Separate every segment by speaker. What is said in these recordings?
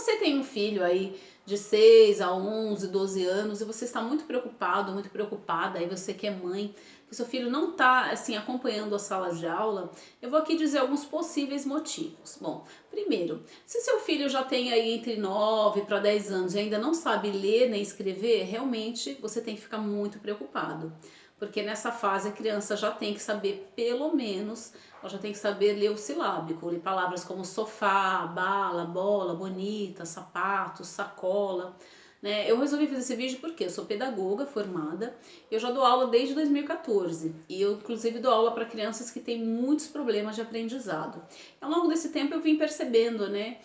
Speaker 1: você tem um filho aí de 6 a 11, 12 anos e você está muito preocupado, muito preocupada, aí você que é mãe, que seu filho não está assim acompanhando a sala de aula, eu vou aqui dizer alguns possíveis motivos. Bom, primeiro, se seu filho já tem aí entre 9 para 10 anos e ainda não sabe ler nem escrever, realmente você tem que ficar muito preocupado. Porque nessa fase a criança já tem que saber, pelo menos, ela já tem que saber ler o silábico, ler palavras como sofá, bala, bola, bonita, sapato, sacola, né? Eu resolvi fazer esse vídeo porque eu sou pedagoga formada, eu já dou aula desde 2014 e eu inclusive dou aula para crianças que têm muitos problemas de aprendizado. Ao longo desse tempo eu vim percebendo, né,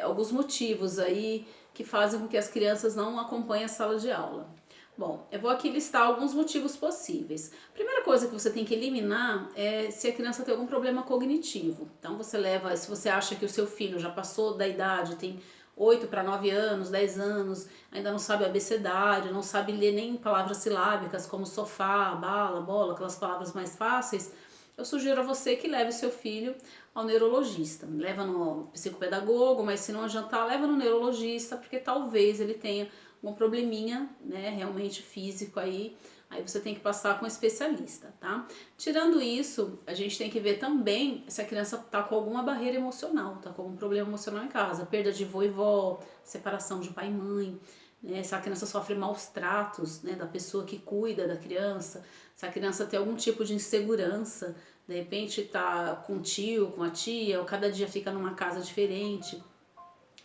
Speaker 1: alguns motivos aí que fazem com que as crianças não acompanhem a sala de aula. Bom, eu vou aqui listar alguns motivos possíveis. Primeira coisa que você tem que eliminar é se a criança tem algum problema cognitivo. Então você leva, se você acha que o seu filho já passou da idade, tem 8 para 9 anos, 10 anos, ainda não sabe abecedário, não sabe ler nem palavras silábicas como sofá, bala, bola, aquelas palavras mais fáceis, eu sugiro a você que leve o seu filho ao neurologista. Leva no psicopedagogo, mas se não adiantar, leva no neurologista, porque talvez ele tenha um probleminha, né, realmente físico aí você tem que passar com um especialista, tá? Tirando isso, a gente tem que ver também se a criança tá com alguma barreira emocional, tá com algum problema emocional em casa, perda de vô e vó, separação de pai e mãe, né? Se a criança sofre maus tratos, né, da pessoa que cuida da criança, se a criança tem algum tipo de insegurança, de repente tá com o tio, com a tia, ou cada dia fica numa casa diferente,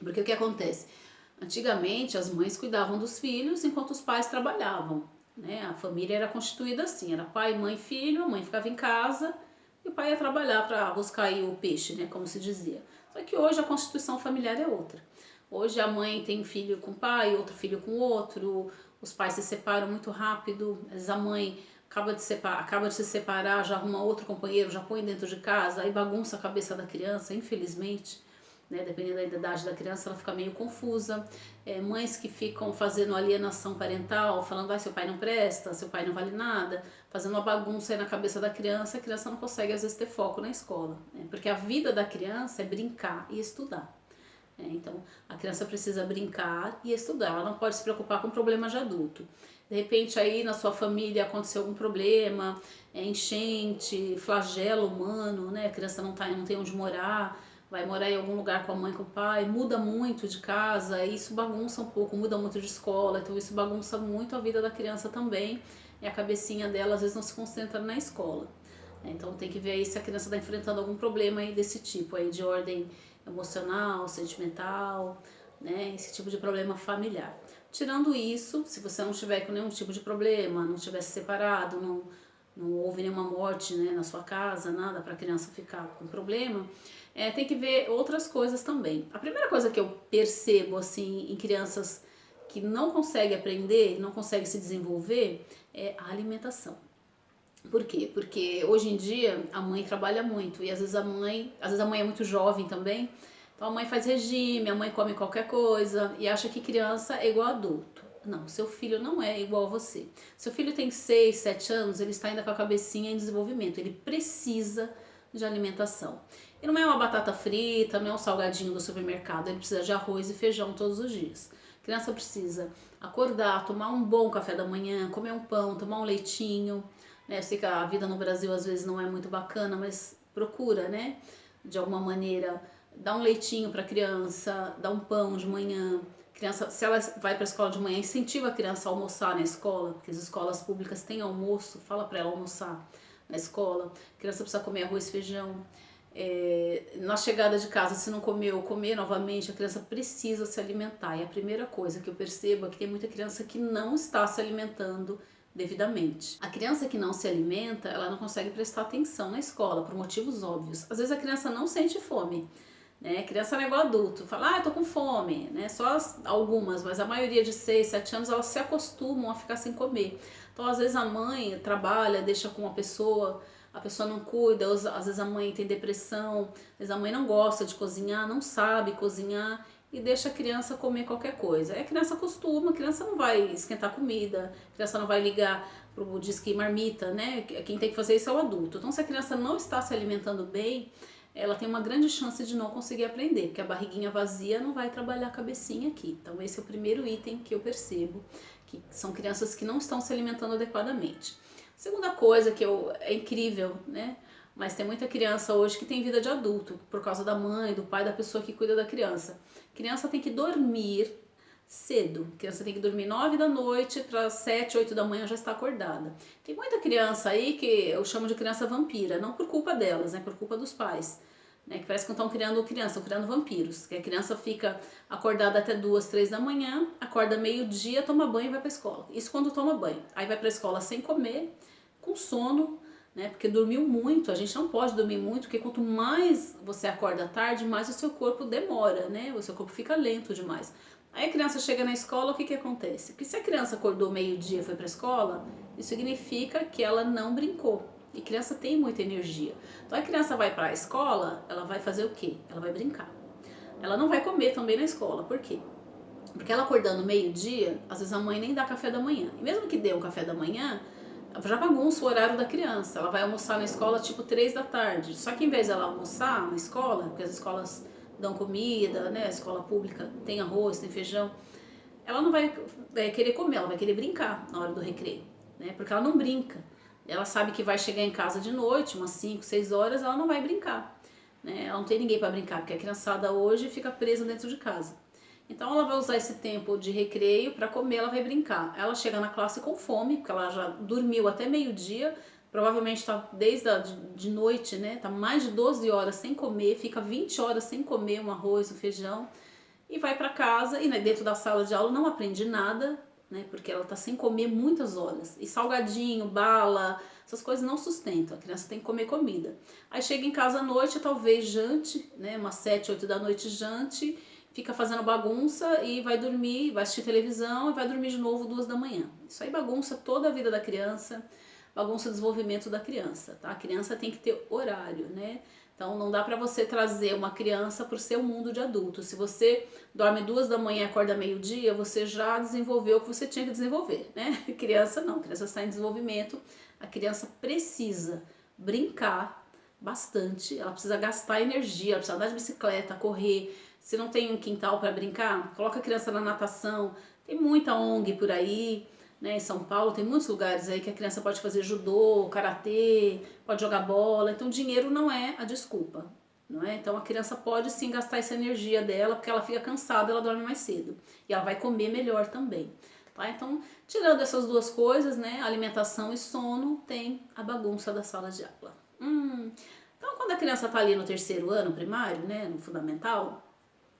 Speaker 1: porque o que acontece? Antigamente as mães cuidavam dos filhos enquanto os pais trabalhavam, né? A família era constituída assim, era pai, mãe, filho, a mãe ficava em casa e o pai ia trabalhar para buscar aí o peixe, né, como se dizia. Só que hoje a constituição familiar é outra. Hoje a mãe tem um filho com o pai, outro filho com o outro, os pais se separam muito rápido, às vezes a mãe acaba de se separar, já arruma outro companheiro, já põe dentro de casa, aí bagunça a cabeça da criança, infelizmente. Né, dependendo da idade da criança, ela fica meio confusa. Mães que ficam fazendo alienação parental, falando, seu pai não presta, seu pai não vale nada, fazendo uma bagunça aí na cabeça da criança, a criança não consegue às vezes ter foco na escola, né, porque a vida da criança é brincar e estudar. Então, a criança precisa brincar e estudar, ela não pode se preocupar com problemas de adulto. De repente aí na sua família aconteceu algum problema, enchente, flagelo humano, né, a criança não tem onde morar, vai morar em algum lugar com a mãe, com o pai, muda muito de casa, isso bagunça um pouco, muda muito de escola, então isso bagunça muito a vida da criança também, e a cabecinha dela às vezes não se concentra na escola. Então tem que ver aí se a criança está enfrentando algum problema aí desse tipo, aí de ordem emocional, sentimental, né, esse tipo de problema familiar. Tirando isso, se você não tiver com nenhum tipo de problema, não estiver separado, não houve nenhuma morte, né, na sua casa, nada para a criança ficar com problema, tem que ver outras coisas também. A primeira coisa que eu percebo assim em crianças que não conseguem aprender, não conseguem se desenvolver, é a alimentação. Por quê? Porque hoje em dia a mãe trabalha muito e às vezes a mãe é muito jovem também, então a mãe faz regime, a mãe come qualquer coisa e acha que criança é igual a adulto. Não, seu filho não é igual a você. Seu filho tem 6, 7 anos, ele está ainda com a cabecinha em desenvolvimento, ele precisa de alimentação. E não é uma batata frita, não é um salgadinho do supermercado, ele precisa de arroz e feijão todos os dias. A criança precisa acordar, tomar um bom café da manhã, comer um pão, tomar um leitinho, né? Eu sei que a vida no Brasil às vezes não é muito bacana, mas procura, né, de alguma maneira, dar um leitinho para a criança, dar um pão de manhã. Criança, se ela vai para a escola de manhã, incentiva a criança a almoçar na escola, porque as escolas públicas têm almoço, fala para ela almoçar na escola. A criança precisa comer arroz e feijão. Na chegada de casa, se não comeu, comer novamente, a criança precisa se alimentar. E a primeira coisa que eu percebo é que tem muita criança que não está se alimentando devidamente. A criança que não se alimenta, ela não consegue prestar atenção na escola, por motivos óbvios. Às vezes a criança não sente fome, né? A criança não é igual adulto, fala, eu tô com fome, né? Só algumas, mas a maioria de 6, 7 anos, elas se acostumam a ficar sem comer. Então, às vezes a mãe trabalha, deixa com uma pessoa, a pessoa não cuida, às vezes a mãe tem depressão, às vezes a mãe não gosta de cozinhar, não sabe cozinhar e deixa a criança comer qualquer coisa. Aí a criança acostuma, a criança não vai esquentar comida, a criança não vai ligar pro Disque Marmita, né? Quem tem que fazer isso é o adulto. Então, se a criança não está se alimentando bem, ela tem uma grande chance de não conseguir aprender, porque a barriguinha vazia não vai trabalhar a cabecinha aqui. Então esse é o primeiro item que eu percebo, que são crianças que não estão se alimentando adequadamente. Segunda coisa é incrível, né? Mas tem muita criança hoje que tem vida de adulto, por causa da mãe, do pai, da pessoa que cuida da criança. Criança tem que dormir cedo. Criança tem que dormir 9 da noite para 7, 8 da manhã já está acordada. Tem muita criança aí que eu chamo de criança vampira, não por culpa delas, né? Por culpa dos pais. Né, que parece que estão criando criança, estão criando vampiros. Que a criança fica acordada até 2, 3 da manhã, acorda meio-dia, toma banho e vai para a escola. Isso quando toma banho. Aí vai para a escola sem comer, com sono, né? Porque dormiu muito. A gente não pode dormir muito, porque quanto mais você acorda tarde, mais o seu corpo demora, né? O seu corpo fica lento demais. Aí a criança chega na escola, o que acontece? Porque se a criança acordou meio-dia e foi para a escola, isso significa que ela não brincou. E criança tem muita energia. Então a criança vai para a escola, ela vai fazer o quê? Ela vai brincar. Ela não vai comer também na escola. Por quê? Porque ela acordando meio-dia, às vezes a mãe nem dá café da manhã. E mesmo que dê um café da manhã, já bagunça o horário da criança. Ela vai almoçar na escola tipo 3 da tarde. Só que em vez dela almoçar na escola, porque as escolas dão comida, né? A escola pública tem arroz, tem feijão, ela não vai querer comer, ela vai querer brincar na hora do recreio, né? Porque ela não brinca. Ela sabe que vai chegar em casa de noite, umas 5, 6 horas, ela não vai brincar, né? Ela não tem ninguém para brincar, porque a criançada hoje fica presa dentro de casa. Então ela vai usar esse tempo de recreio para comer, ela vai brincar. Ela chega na classe com fome, porque ela já dormiu até meio-dia, provavelmente está desde de noite, né? Tá mais de 12 horas sem comer, fica 20 horas sem comer um arroz, um feijão, e vai para casa e, né, dentro da sala de aula não aprende nada, né? Porque ela tá sem comer muitas horas. E salgadinho, bala, essas coisas não sustentam. A criança tem que comer comida. Aí chega em casa à noite, talvez jante, né? Umas 7, 8 da noite jante, fica fazendo bagunça e vai dormir, vai assistir televisão e vai dormir de novo 2 da manhã. Isso aí bagunça toda a vida da criança, bagunça o desenvolvimento da criança, tá? A criança tem que ter horário, né? Então não dá para você trazer uma criança para o seu mundo de adulto. Se você dorme 2 da manhã e acorda meio-dia, você já desenvolveu o que você tinha que desenvolver, né? Criança não, criança está em desenvolvimento. A criança precisa brincar bastante, ela precisa gastar energia, ela precisa andar de bicicleta, correr. Se não tem um quintal para brincar, coloca a criança na natação. Tem muita ONG por aí, né? Em São Paulo tem muitos lugares aí que a criança pode fazer judô, karatê, pode jogar bola. Então dinheiro não é a desculpa, não é? Então a criança pode sim gastar essa energia dela, porque ela fica cansada, ela dorme mais cedo e ela vai comer melhor também. Tá? Então, tirando essas duas coisas, né, alimentação e sono, tem a bagunça da sala de aula. Então, quando a criança está ali no 3º ano primário, né, no fundamental,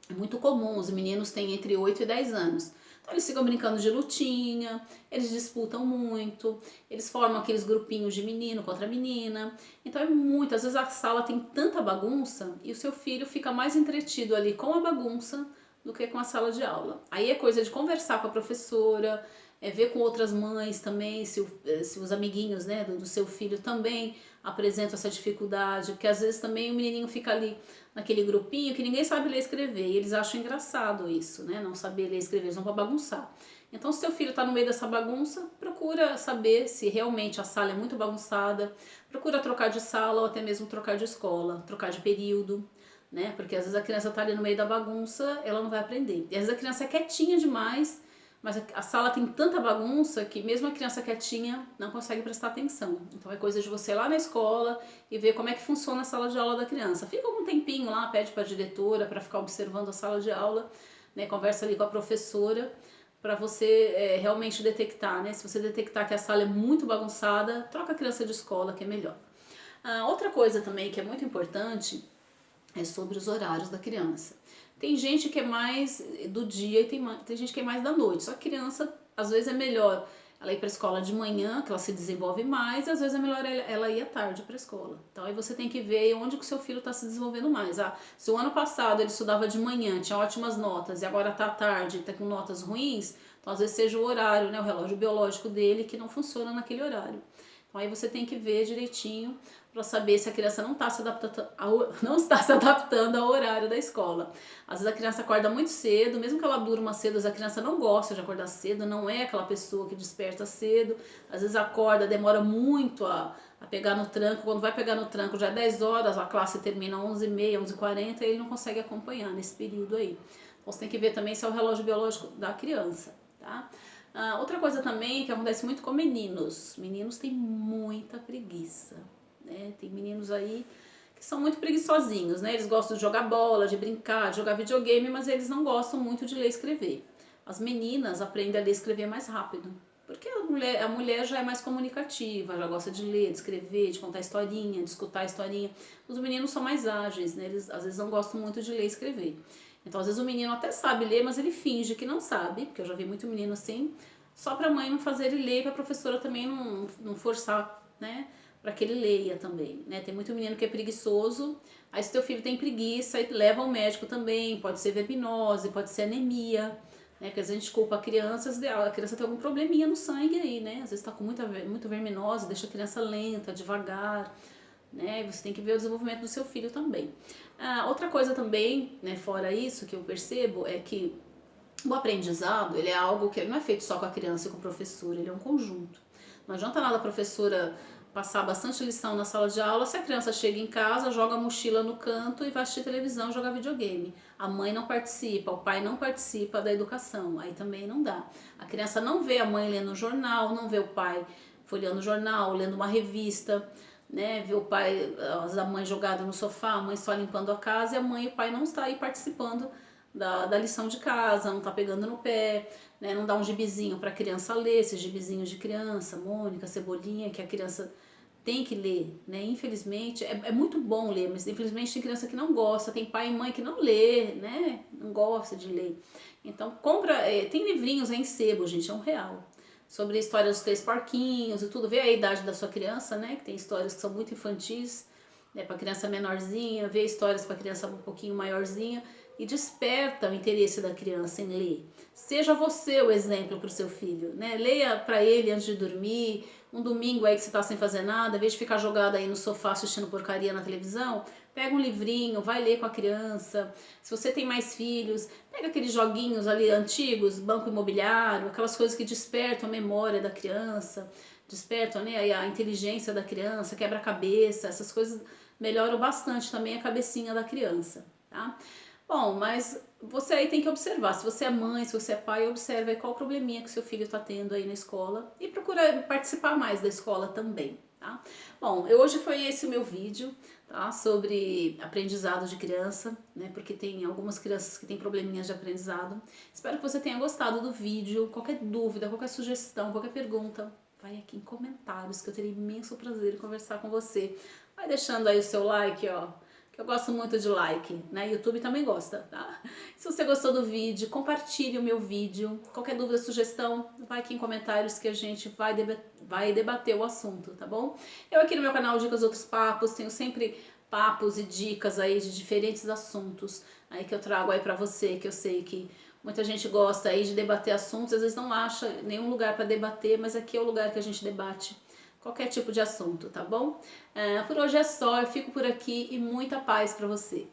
Speaker 1: é muito comum, os meninos têm entre 8 e 10 anos. Então eles ficam brincando de lutinha, eles disputam muito, eles formam aqueles grupinhos de menino contra menina. Então às vezes a sala tem tanta bagunça e o seu filho fica mais entretido ali com a bagunça do que com a sala de aula. Aí é coisa de conversar com a professora, ver com outras mães também, se os amiguinhos, né, do seu filho também apresentam essa dificuldade, porque às vezes também o menininho fica ali naquele grupinho que ninguém sabe ler e escrever, e eles acham engraçado isso, né, não saber ler e escrever, eles vão para bagunçar. Então, se seu filho está no meio dessa bagunça, procura saber se realmente a sala é muito bagunçada, procura trocar de sala ou até mesmo trocar de escola, trocar de período, né, porque às vezes a criança está ali no meio da bagunça, ela não vai aprender. E às vezes a criança é quietinha demais, mas a sala tem tanta bagunça que mesmo a criança quietinha não consegue prestar atenção. Então é coisa de você ir lá na escola e ver como é que funciona a sala de aula da criança. Fica um tempinho lá, pede para a diretora para ficar observando a sala de aula, né, conversa ali com a professora para você realmente detectar, né? Se você detectar que a sala é muito bagunçada, troca a criança de escola, que é melhor. Outra coisa também que é muito importante é sobre os horários da criança. Tem gente que é mais do dia e tem gente que é mais da noite. Só que criança, às vezes é melhor ela ir para a escola de manhã, que ela se desenvolve mais, e às vezes é melhor ela ir à tarde para a escola. Então aí você tem que ver onde que o seu filho está se desenvolvendo mais. Se o ano passado ele estudava de manhã, tinha ótimas notas, e agora está à tarde, está com notas ruins, então às vezes seja o horário, né, o relógio biológico dele que não funciona naquele horário. Então aí você tem que ver direitinho para saber se a criança não está se adaptando não está se adaptando ao horário da escola. Às vezes a criança acorda muito cedo, mesmo que ela durma cedo, a criança não gosta de acordar cedo, não é aquela pessoa que desperta cedo. Às vezes acorda, demora muito a pegar no tranco, quando vai pegar no tranco já é 10 horas, a classe termina 11h30, 11h40 e ele não consegue acompanhar nesse período aí. Então você tem que ver também se é o relógio biológico da criança, tá? Outra coisa também que acontece muito com meninos. Meninos têm muita preguiça, né? Tem meninos aí que são muito preguiçosinhos, né? Eles gostam de jogar bola, de brincar, de jogar videogame, mas eles não gostam muito de ler e escrever. As meninas aprendem a ler e escrever mais rápido, porque a mulher já é mais comunicativa, já gosta de ler, de escrever, de contar historinha, de escutar historinha. Os meninos são mais ágeis, né? Eles às vezes não gostam muito de ler e escrever. Então, às vezes o menino até sabe ler, mas ele finge que não sabe, porque eu já vi muito menino assim, só para a mãe não fazer ele ler, para a professora também não forçar, né, para que ele leia também, né? Tem muito menino que é preguiçoso, aí se teu filho tem preguiça, aí leva ao médico também, pode ser verminose, pode ser anemia, né? Porque às vezes a gente culpa a criança tem algum probleminha no sangue aí, né? Às vezes está com muito verminose, deixa a criança lenta, devagar, né? Você tem que ver o desenvolvimento do seu filho também. Outra coisa também, né, fora isso, que eu percebo é que o aprendizado, ele é algo que não é feito só com a criança e com o professor, ele é um conjunto. Não adianta nada a professora passar bastante lição na sala de aula se a criança chega em casa, joga a mochila no canto e vai assistir televisão, jogar videogame. A mãe não participa, o pai não participa da educação, aí também não dá. A criança não vê a mãe lendo um jornal, não vê o pai folheando o jornal, lendo uma revista, né? Vê o pai, a mãe jogada no sofá, a mãe só limpando a casa e a mãe e o pai não está aí participando da lição de casa, não tá pegando no pé, né? Não dá um gibizinho para a criança ler, esses gibizinhos de criança, Mônica, Cebolinha, que a criança tem que ler, né? Infelizmente, é muito bom ler, mas infelizmente tem criança que não gosta, tem pai e mãe que não lê, né? Não gosta de ler. Então, tem livrinhos aí em sebo, gente, é R$1. Sobre a história dos 3 porquinhos e tudo, vê a idade da sua criança, né? Que tem histórias que são muito infantis, né? Para criança menorzinha, vê histórias para criança um pouquinho maiorzinha e desperta o interesse da criança em ler. Seja você o exemplo para o seu filho, né? Leia para ele antes de dormir, um domingo aí que você está sem fazer nada, em vez de ficar jogado aí no sofá assistindo porcaria na televisão, pega um livrinho, vai ler com a criança. Se você tem mais filhos, pega aqueles joguinhos ali antigos, banco imobiliário, aquelas coisas que despertam a memória da criança, despertam, né, a inteligência da criança, quebra-cabeça, essas coisas melhoram bastante também a cabecinha da criança, tá? Bom, mas você aí tem que observar, se você é mãe, se você é pai, observe aí qual o probleminha que seu filho está tendo aí na escola e procura participar mais da escola também, tá? Bom, hoje foi esse o meu vídeo, tá? Sobre aprendizado de criança, né? Porque tem algumas crianças que têm probleminhas de aprendizado. Espero que você tenha gostado do vídeo. Qualquer dúvida, qualquer sugestão, qualquer pergunta, vai aqui em comentários que eu terei imenso prazer em conversar com você. Vai deixando aí o seu like, ó. Eu gosto muito de like, né? YouTube também gosta, tá? Se você gostou do vídeo, compartilhe o meu vídeo. Qualquer dúvida, sugestão, vai aqui em comentários que a gente vai debater o assunto, tá bom? Eu aqui no meu canal Dicas Outros Papos, tenho sempre papos e dicas aí de diferentes assuntos aí que eu trago aí pra você, que eu sei que muita gente gosta aí de debater assuntos, às vezes não acha nenhum lugar para debater, mas aqui é o lugar que a gente debate qualquer tipo de assunto, tá bom? Por hoje é só, eu fico por aqui e muita paz pra você.